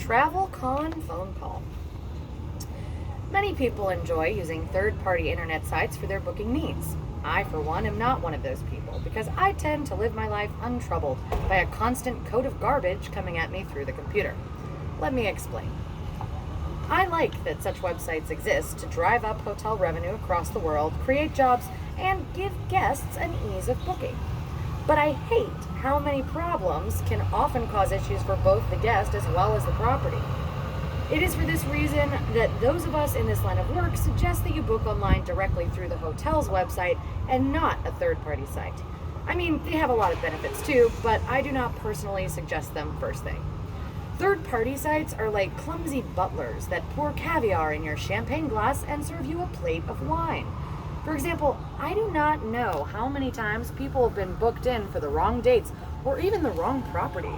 Travelcon phone call. Many people enjoy using third-party internet sites for their booking needs. I, for one, am not one of those people because I tend to live my life untroubled by a constant coat of garbage coming at me through the computer. Let me explain. I like that such websites exist to drive up hotel revenue across the world, create jobs, and give guests an ease of booking. But I hate how many problems can often cause issues for both the guest as well as the property. It is for this reason that those of us in this line of work suggest that you book online directly through the hotel's website and not a third-party site. I mean, they have a lot of benefits too, but I do not personally suggest them first thing. Third-party sites are like clumsy butlers that pour caviar in your champagne glass and serve you a plate of wine. For example, I do not know how many times people have been booked in for the wrong dates or even the wrong property.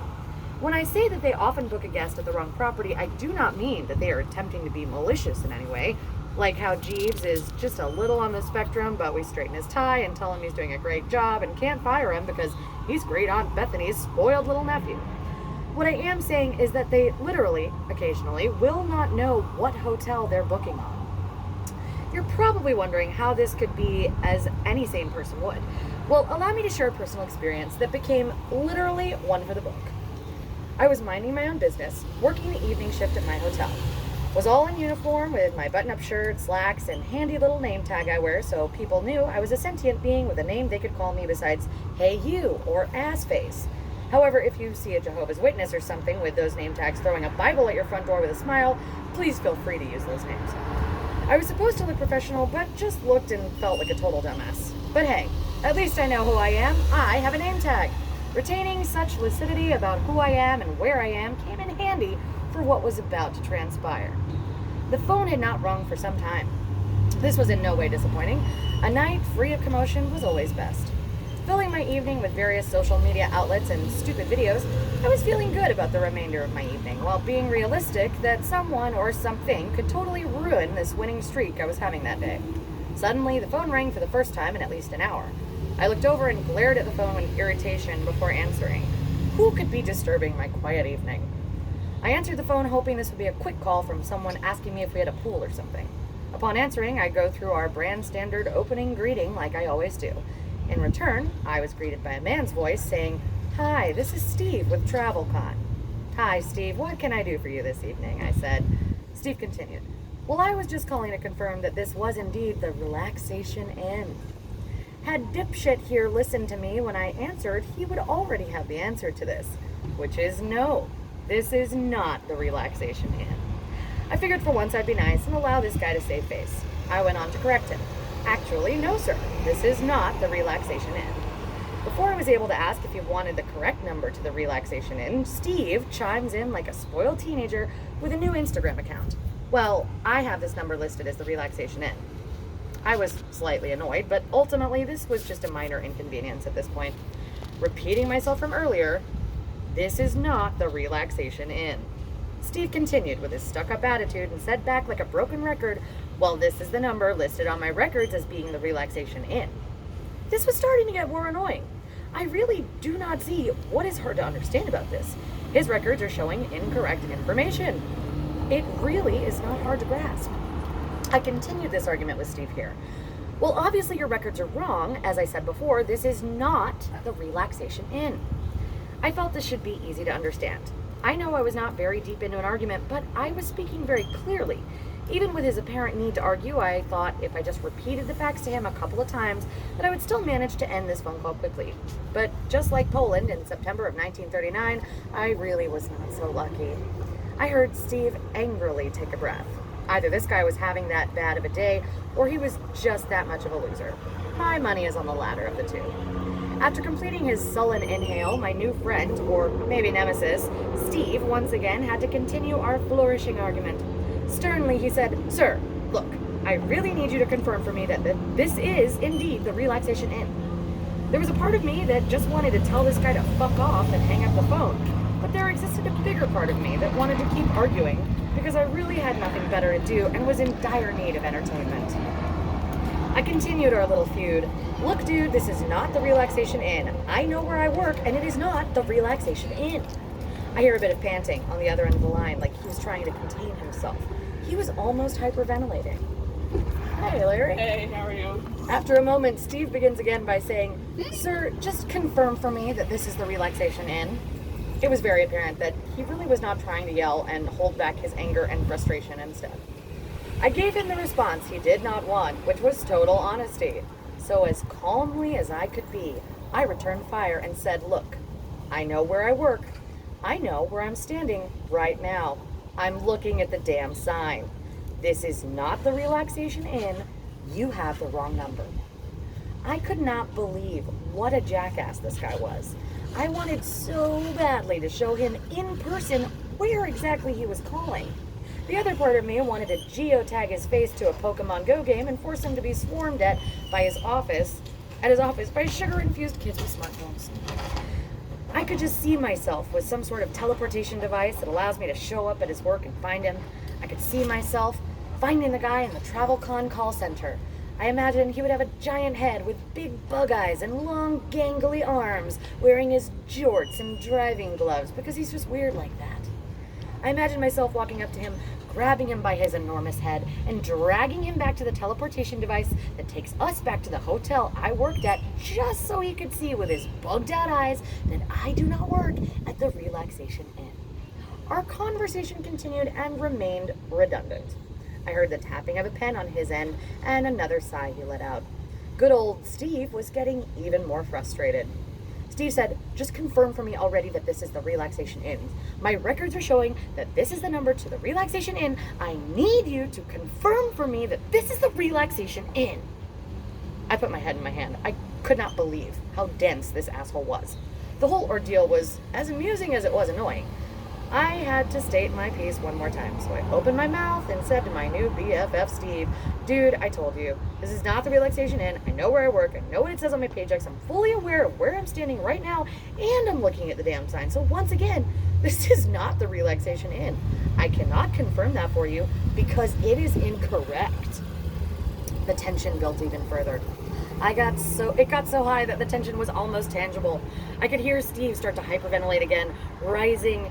When I say that they often book a guest at the wrong property, I do not mean that they are attempting to be malicious in any way, like how Jeeves is just a little on the spectrum, but we straighten his tie and tell him he's doing a great job and can't fire him because he's great Aunt Bethany's spoiled little nephew. What I am saying is that they literally, occasionally, will not know what hotel they're booking on. You're probably wondering how this could be as any sane person would. Well, allow me to share a personal experience that became literally one for the book. I was minding my own business, working the evening shift at my hotel. Was all in uniform with my button-up shirt, slacks, and handy little name tag I wear so people knew I was a sentient being with a name they could call me besides Hey You or Ass Face. However, if you see a Jehovah's Witness or something with those name tags throwing a Bible at your front door with a smile, please feel free to use those names. I was supposed to look professional, but just looked and felt like a total dumbass. But hey, at least I know who I am. I have a name tag. Retaining such lucidity about who I am and where I am came in handy for what was about to transpire. The phone had not rung for some time. This was in no way disappointing. A night free of commotion was always best. Filling my evening with various social media outlets and stupid videos, I was feeling good about the remainder of my evening, while being realistic that someone or something could totally ruin this winning streak I was having that day. Suddenly, the phone rang for the first time in at least an hour. I looked over and glared at the phone in irritation before answering. Who could be disturbing my quiet evening? I answered the phone hoping this would be a quick call from someone asking me if we had a pool or something. Upon answering, I go through our brand standard opening greeting like I always do. In return, I was greeted by a man's voice saying, "Hi, this is Steve with Travelcon." "Hi, Steve, what can I do for you this evening?" I said. Steve continued, "Well, I was just calling to confirm that this was indeed the Relaxation Inn." Had dipshit here listened to me when I answered, he would already have the answer to this, which is no, this is not the Relaxation Inn. I figured for once I'd be nice and allow this guy to save face. I went on to correct him. "Actually, no, sir. This is not the Relaxation Inn." Before I was able to ask if he wanted the correct number to the Relaxation Inn, Steve chimes in like a spoiled teenager with a new Instagram account. "Well, I have this number listed as the Relaxation Inn." I was slightly annoyed, but ultimately this was just a minor inconvenience at this point. Repeating myself from earlier, this is not the Relaxation Inn. Steve continued with his stuck-up attitude and said back like a broken record, "Well, this is the number listed on my records as being the Relaxation Inn." This was starting to get more annoying. I really do not see what is hard to understand about this. His records are showing incorrect information. It really is not hard to grasp. I continued this argument with Steve here. "Well, obviously your records are wrong. As I said before, this is not the Relaxation Inn." I felt this should be easy to understand. I know I was not very deep into an argument, but I was speaking very clearly. Even with his apparent need to argue, I thought if I just repeated the facts to him a couple of times, that I would still manage to end this phone call quickly. But just like Poland in September of 1939, I really was not so lucky. I heard Steve angrily take a breath. Either this guy was having that bad of a day, or he was just that much of a loser. My money is on the latter of the two. After completing his sullen inhale, my new friend, or maybe nemesis, Steve, once again had to continue our flourishing argument. Sternly, he said, "Sir, look, I really need you to confirm for me that this is indeed the Relaxation Inn." There was a part of me that just wanted to tell this guy to fuck off and hang up the phone, but there existed a bigger part of me that wanted to keep arguing because I really had nothing better to do and was in dire need of entertainment. I continued our little feud. "Look, dude, this is not the Relaxation Inn. I know where I work, and it is not the Relaxation Inn." I hear a bit of panting on the other end of the line, like he was trying to contain himself. He was almost hyperventilating. Hey, Larry. Hey, how are you? After a moment, Steve begins again by saying, "Sir, just confirm for me that this is the relaxation inn." It was very apparent that he really was not trying to yell and hold back his anger and frustration instead. I gave him the response he did not want, which was total honesty. So as calmly as I could be, I returned fire and said, "Look, I know where I work. I know where I'm standing right now. I'm looking at the damn sign. This is not the Relaxation Inn. You have the wrong number." I could not believe what a jackass this guy was. I wanted so badly to show him in person where exactly he was calling. The other part of me wanted to geotag his face to a Pokemon Go game and force him to be swarmed at his office by sugar-infused kids with smartphones. I could just see myself with some sort of teleportation device that allows me to show up at his work and find him. I could see myself finding the guy in the Travelcon call center. I imagined he would have a giant head with big bug eyes and long gangly arms, wearing his jorts and driving gloves because he's just weird like that. I imagined myself walking up to him, grabbing him by his enormous head, and dragging him back to the teleportation device that takes us back to the hotel I worked at, just so he could see with his bugged out eyes that I do not work at the Relaxation Inn. Our conversation continued and remained redundant. I heard the tapping of a pen on his end and another sigh he let out. Good old Steve was getting even more frustrated. Steve said, "Just confirm for me already that this is the Relaxation Inn. My records are showing that this is the number to the Relaxation Inn. I need you to confirm for me that this is the Relaxation Inn." I put my head in my hand. I could not believe how dense this asshole was. The whole ordeal was as amusing as it was annoying. I had to state my piece one more time, so I opened my mouth and said to my new BFF Steve, "Dude, I told you, this is not the Relaxation Inn. I know where I work. I know what it says on my paychecks. I'm fully aware of where I'm standing right now, and I'm looking at the damn sign. So once again, this is not the Relaxation Inn. I cannot confirm that for you because it is incorrect." The tension built even further. It got so high that the tension was almost tangible. I could hear Steve start to hyperventilate again, rising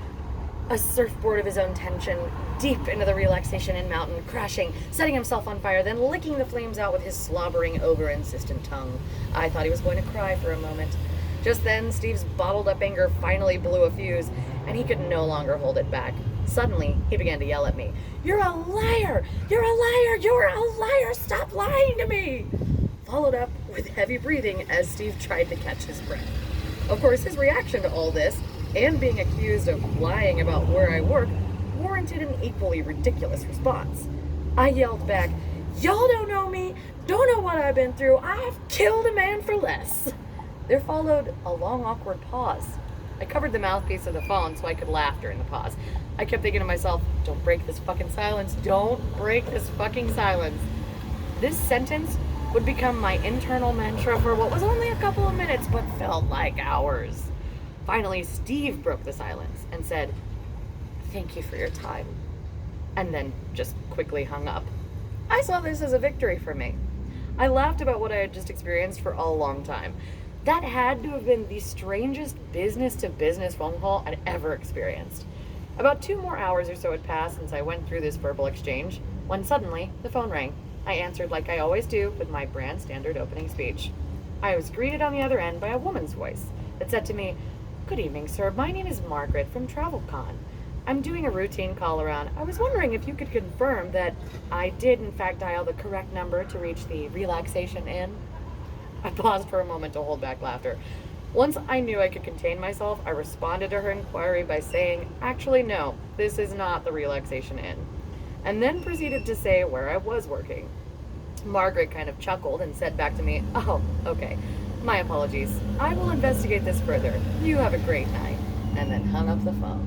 a surfboard of his own tension deep into the Relaxation Inn mountain, crashing, setting himself on fire, then licking the flames out with his slobbering, over-insistent tongue. I thought he was going to cry for a moment. Just then, Steve's bottled-up anger finally blew a fuse, and he could no longer hold it back. Suddenly, he began to yell at me. "You're a liar! You're a liar! You're a liar! Stop lying to me!" Followed up with heavy breathing as Steve tried to catch his breath. Of course, his reaction to all this, and being accused of lying about where I work, warranted an equally ridiculous response. I yelled back, "Y'all don't know me, don't know what I've been through. I've killed a man for less." There followed a long, awkward pause. I covered the mouthpiece of the phone so I could laugh during the pause. I kept thinking to myself, don't break this fucking silence. Don't break this fucking silence. This sentence would become my internal mantra for what was only a couple of minutes but felt like hours. Finally, Steve broke the silence and said, "Thank you for your time," and then just quickly hung up. I saw this as a victory for me. I laughed about what I had just experienced for a long time. That had to have been the strangest business-to-business phone call I'd ever experienced. About 2 more hours or so had passed since I went through this verbal exchange, when suddenly the phone rang. I answered like I always do with my brand standard opening speech. I was greeted on the other end by a woman's voice that said to me, "Good evening, sir. My name is Margaret from Travelcon. I'm doing a routine call around. I was wondering if you could confirm that I did in fact dial the correct number to reach the Relaxation Inn." I paused for a moment to hold back laughter. Once I knew I could contain myself, I responded to her inquiry by saying, "Actually, no, this is not the Relaxation Inn," and then proceeded to say where I was working. Margaret kind of chuckled and said back to me, "Oh, okay. My apologies. I will investigate this further. You have a great night," and then hung up the phone.